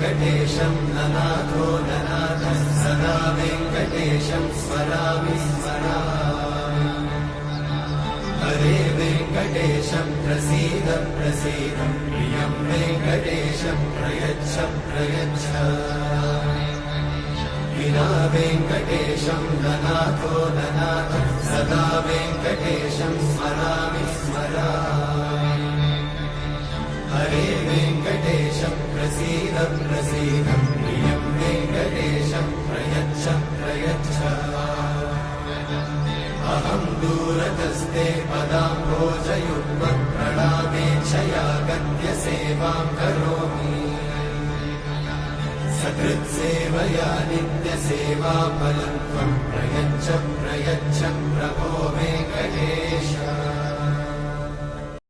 वेङ्कटेशं ननाथो ननाथः सदा वेङ्कटेशं स्मरामि स्मरामि हरे वेङ्कटेशं प्रसीद प्रसीद प्रियं वेङ्कटेशं प्रयच्छ प्रयच्छ विना वेङ्कटेशं ननाथो ननाथः सदा वेङ्कटेशं स्मरामि स्मरामि हरे वेङ्कटेशं प्रसीद प्रसीद प्रियं वेङ्कटेशं प्रयच्छ प्रयच्छ अहं दूरतस्ते पदाम्भोजयुग्मं प्रणामेच्छया गद्य सेवां करोमि सकृत्सेवया नित्यसेवाफलं त्वं प्रयच्छ प्रयच्छ प्रभो वेङ्कटेश।